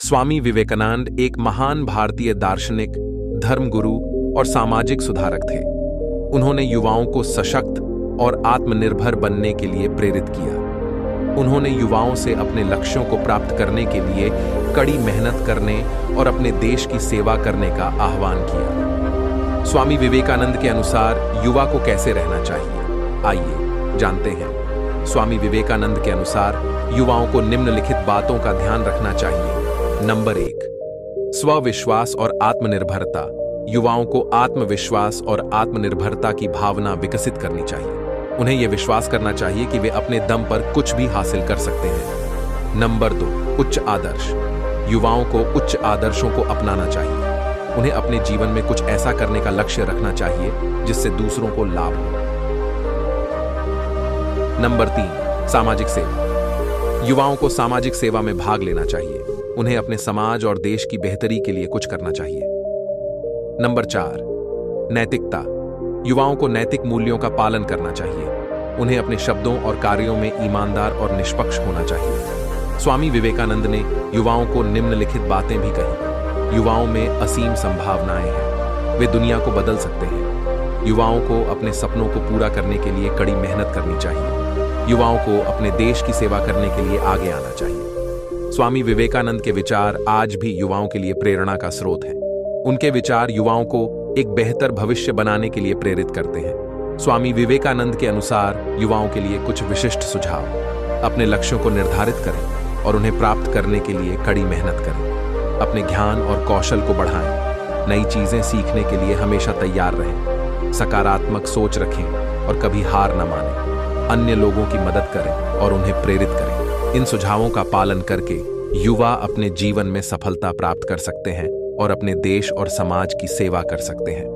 स्वामी विवेकानंद एक महान भारतीय दार्शनिक, धर्मगुरु और सामाजिक सुधारक थे। उन्होंने युवाओं को सशक्त और आत्मनिर्भर बनने के लिए प्रेरित किया। उन्होंने युवाओं से अपने लक्ष्यों को प्राप्त करने के लिए कड़ी मेहनत करने और अपने देश की सेवा करने का आह्वान किया। स्वामी विवेकानंद के अनुसार युवा को कैसे रहना चाहिए, आइए जानते हैं। स्वामी विवेकानंद के अनुसार युवाओं को निम्नलिखित बातों का ध्यान रखना चाहिए। नंबर 1, स्वविश्वास और आत्मनिर्भरता। युवाओं को आत्मविश्वास और आत्मनिर्भरता की भावना विकसित करनी चाहिए। उन्हें यह विश्वास करना चाहिए कि वे अपने दम पर कुछ भी हासिल कर सकते हैं। नंबर 2, उच्च आदर्श। युवाओं को उच्च आदर्शों को अपनाना चाहिए। उन्हें अपने जीवन में कुछ ऐसा करने का लक्ष्य रखना चाहिए जिससे दूसरों को लाभ हो। नंबर 3, सामाजिक सेवा। युवाओं को सामाजिक सेवा में भाग लेना चाहिए। उन्हें अपने समाज और देश की बेहतरी के लिए कुछ करना चाहिए। नंबर 4, नैतिकता। युवाओं को नैतिक मूल्यों का पालन करना चाहिए। उन्हें अपने शब्दों और कार्यों में ईमानदार और निष्पक्ष होना चाहिए। स्वामी विवेकानंद ने युवाओं को निम्नलिखित बातें भी कही। युवाओं में असीम संभावनाएं हैं, वे दुनिया को बदल सकते हैं। युवाओं को अपने सपनों को पूरा करने के लिए कड़ी मेहनत करनी चाहिए। युवाओं को अपने देश की सेवा करने के लिए आगे आना चाहिए। स्वामी विवेकानंद के विचार आज भी युवाओं के लिए प्रेरणा का स्रोत हैं। उनके विचार युवाओं को एक बेहतर भविष्य बनाने के लिए प्रेरित करते हैं। स्वामी विवेकानंद के अनुसार युवाओं के लिए कुछ विशिष्ट सुझाव। अपने लक्ष्यों को निर्धारित करें और उन्हें प्राप्त करने के लिए कड़ी मेहनत करें। अपने ज्ञान और कौशल को बढ़ाएं। नई चीजें सीखने के लिए हमेशा तैयार रहें। सकारात्मक सोच रखें और कभी हार न मानें। अन्य लोगों की मदद करें और उन्हें प्रेरित करें। इन सुझावों का पालन करके युवा अपने जीवन में सफलता प्राप्त कर सकते हैं और अपने देश और समाज की सेवा कर सकते हैं।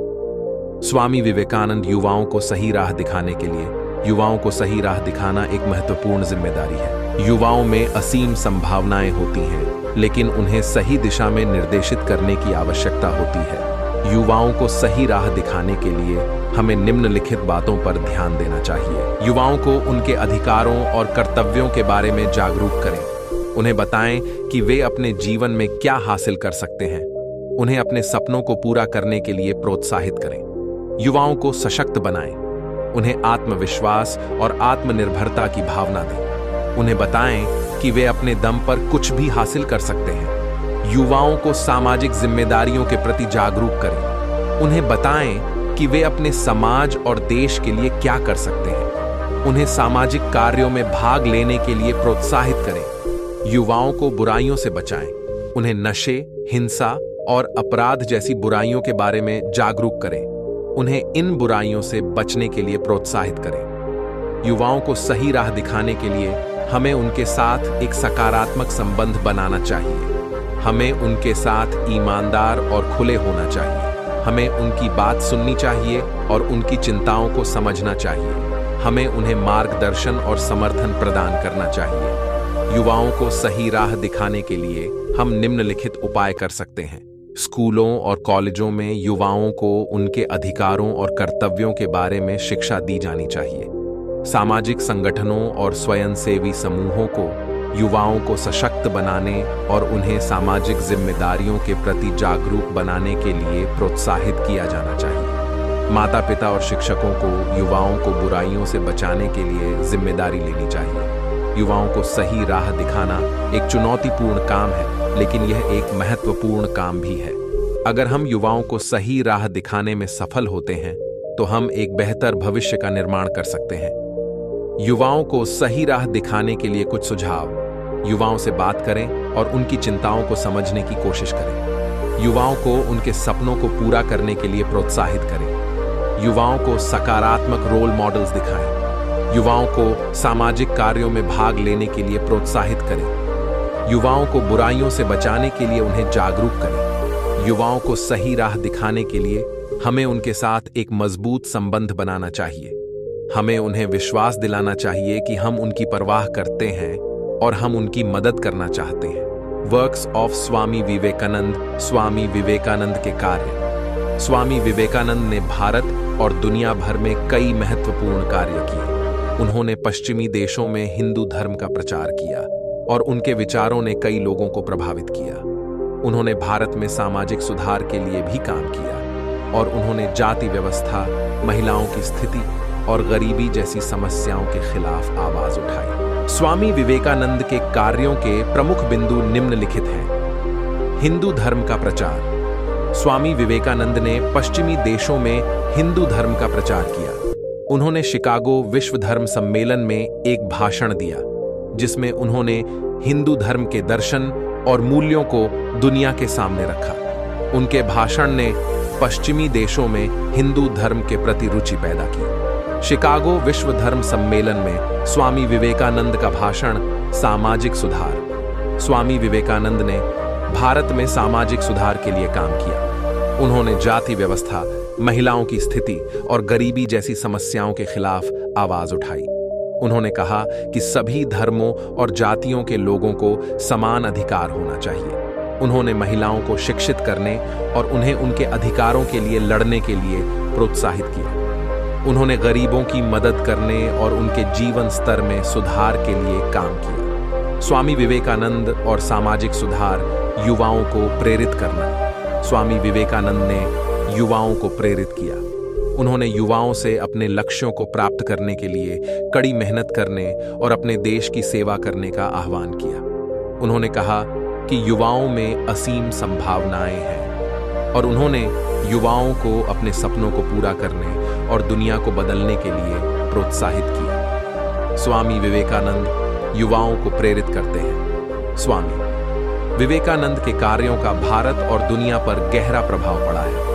स्वामी विवेकानंद युवाओं को सही राह दिखाने के लिए युवाओं को सही राह दिखाना एक महत्वपूर्ण जिम्मेदारी है। युवाओं में असीम संभावनाएं होती हैं, लेकिन उन्हें सही दिशा में निर्देशित करने की आवश्यकता होती है। युवाओं को सही राह दिखाने के लिए हमें निम्नलिखित बातों पर ध्यान देना चाहिए। युवाओं को उनके अधिकारों और कर्तव्यों के बारे में जागरूक करें। उन्हें बताएं कि वे अपने जीवन में क्या हासिल कर सकते हैं। उन्हें अपने सपनों को पूरा करने के लिए प्रोत्साहित करें। युवाओं को सशक्त बनाएं। उन्हें आत्मविश्वास और आत्मनिर्भरता की भावना दें। उन्हें बताएं कि वे अपने दम पर कुछ भी हासिल कर सकते हैं। युवाओं को सामाजिक जिम्मेदारियों के प्रति जागरूक करें। उन्हें बताएं कि वे अपने समाज और देश के लिए क्या कर सकते हैं। उन्हें सामाजिक कार्यों में भाग लेने के लिए प्रोत्साहित करें। युवाओं को बुराइयों से बचाएं। उन्हें नशे, हिंसा और अपराध जैसी बुराइयों के बारे में जागरूक करें। उन्हें इन बुराइयों से बचने के लिए प्रोत्साहित करें। युवाओं को सही राह दिखाने के लिए हमें उनके साथ एक सकारात्मक संबंध बनाना चाहिए। हमें उनके साथ ईमानदार और खुले होना चाहिए। हमें उनकी बात सुननी चाहिए और उनकी चिंताओं को समझना चाहिए। हमें उन्हें मार्गदर्शन और समर्थन प्रदान करना चाहिए। युवाओं को सही राह दिखाने के लिए हम निम्नलिखित उपाय कर सकते हैं। स्कूलों और कॉलेजों में युवाओं को उनके अधिकारों और कर्तव्यों के बारे में शिक्षा दी जानी चाहिए। सामाजिक संगठनों और स्वयंसेवी समूहों को युवाओं को सशक्त बनाने और उन्हें सामाजिक जिम्मेदारियों के प्रति जागरूक बनाने के लिए प्रोत्साहित किया जाना चाहिए। माता-पिता और शिक्षकों को युवाओं को बुराइयों से बचाने के लिए जिम्मेदारी लेनी चाहिए। युवाओं को सही राह दिखाना एक चुनौतीपूर्ण काम है, लेकिन यह एक महत्वपूर्ण काम भी है। अगर हम युवाओं को सही राह दिखाने में सफल होते हैं, तो हम एक बेहतर भविष्य का निर्माण कर सकते हैं। युवाओं को सही राह दिखाने के लिए कुछ सुझाव। युवाओं से बात करें और उनकी चिंताओं को समझने की कोशिश करें। युवाओं को उनके सपनों को पूरा करने के लिए प्रोत्साहित करें। युवाओं को सकारात्मक रोल मॉडल्स दिखाएं। युवाओं को सामाजिक कार्यों में भाग लेने के लिए प्रोत्साहित करें। युवाओं को बुराइयों से बचाने के लिए उन्हें जागरूक करें। युवाओं को सही राह दिखाने के लिए हमें उनके साथ एक मजबूत संबंध बनाना चाहिए। हमें उन्हें विश्वास दिलाना चाहिए कि हम उनकी परवाह करते हैं और हम उनकी मदद करना चाहते हैं। Works of Swami Vivekananda. स्वामी विवेकानंद के कार्य। स्वामी विवेकानंद ने भारत और दुनिया भर में कई महत्वपूर्ण कार्य किए। उन्होंने पश्चिमी देशों में हिंदू धर्म का प्रचार किया और उनके विचारों ने कई लोगों को प्रभावित किया। उन्होंने भारत में सामाजिक सुधार के लिए भी काम किया और उन्होंने जाति व्यवस्था, महिलाओं की स्थिति और गरीबी जैसी समस्याओं के खिलाफ आवाज उठाई। स्वामी विवेकानंद के कार्यों के प्रमुख बिंदु निम्नलिखित हैं। हिंदू धर्म का प्रचार। स्वामी विवेकानंद ने पश्चिमी देशों में हिंदू धर्म का प्रचार किया। उन्होंने शिकागो विश्व धर्म सम्मेलन में एक भाषण दिया, जिसमें उन्होंने हिंदू धर्म के दर्शन और मूल्यों को दुनिया के सामने रखा। उनके भाषण ने पश्चिमी देशों में हिंदू धर्म के प्रति रुचि पैदा की। शिकागो विश्व धर्म सम्मेलन में स्वामी विवेकानंद का भाषण सामाजिक सुधार। स्वामी विवेकानंद ने भारत में सामाजिक सुधार के लिए काम किया। उन्होंने जाति व्यवस्था, महिलाओं की स्थिति और गरीबी जैसी समस्याओं के खिलाफ आवाज उठाई। उन्होंने कहा कि सभी धर्मों और जातियों के लोगों को समान अधिकार होना चाहिए। उन्होंने महिलाओं को शिक्षित करने और उन्हें उनके अधिकारों के लिए लड़ने के लिए प्रोत्साहित किया। उन्होंने गरीबों की मदद करने और उनके जीवन स्तर में सुधार के लिए काम किया। स्वामी विवेकानंद और सामाजिक सुधार, युवाओं को प्रेरित करना। स्वामी विवेकानंद ने युवाओं को प्रेरित किया। उन्होंने युवाओं से अपने लक्ष्यों को प्राप्त करने के लिए कड़ी मेहनत करने और अपने देश की सेवा करने का आह्वान किया। उन्होंने कहा कि युवाओं में असीम संभावनाएं हैं और उन्होंने युवाओं को अपने सपनों को पूरा करने और दुनिया को बदलने के लिए प्रोत्साहित किया। स्वामी विवेकानंद युवाओं को प्रेरित करते हैं। स्वामी विवेकानंद के कार्यों का भारत और दुनिया पर गहरा प्रभाव पड़ा है।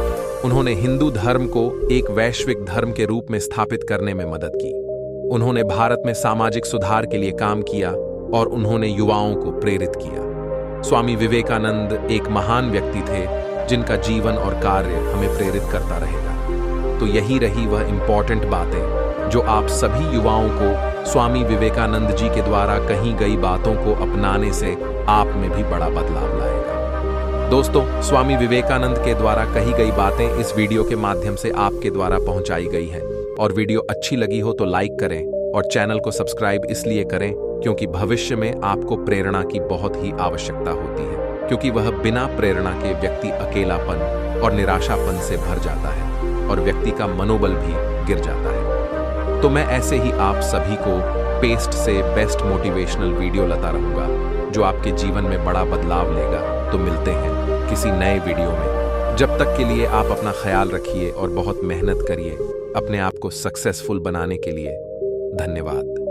उन्होंने हिंदू धर्म को एक वैश्विक धर्म के रूप में स्थापित करने में मदद की। उन्होंने भारत में सामाजिक सुधार के लिए काम किया और उन्होंने युवाओं को प्रेरित किया। स्वामी विवेकानंद एक महान व्यक्ति थे जिनका जीवन और कार्य हमें प्रेरित करता रहेगा। तो यही रही वह इंपॉर्टेंट बातें जो आप सभी युवाओं को स्वामी विवेकानंद जी के द्वारा कही गई बातों को अपनाने से आप में भी बड़ा बदलाव लाएगा। दोस्तों, स्वामी विवेकानंद के द्वारा कही गई बातें इस वीडियो के माध्यम से आपके द्वारा पहुंचाई गई हैं और वीडियो अच्छी लगी हो तो लाइक करें और चैनल को सब्सक्राइब इसलिए करें क्योंकि भविष्य में आपको प्रेरणा की बहुत ही आवश्यकता होती है, क्योंकि वह बिना प्रेरणा के व्यक्ति अकेलापन और निराशापन से भर जाता है और व्यक्ति का मनोबल भी गिर जाता है। तो मैं ऐसे ही आप सभी को पेस्ट से बेस्ट मोटिवेशनल वीडियो लाता रहूंगा जो आपके जीवन में बड़ा बदलाव लेगा। तो मिलते हैं किसी नए वीडियो में। जब तक के लिए आप अपना ख्याल रखिए और बहुत मेहनत करिए अपने आप को सक्सेसफुल बनाने के लिए। धन्यवाद।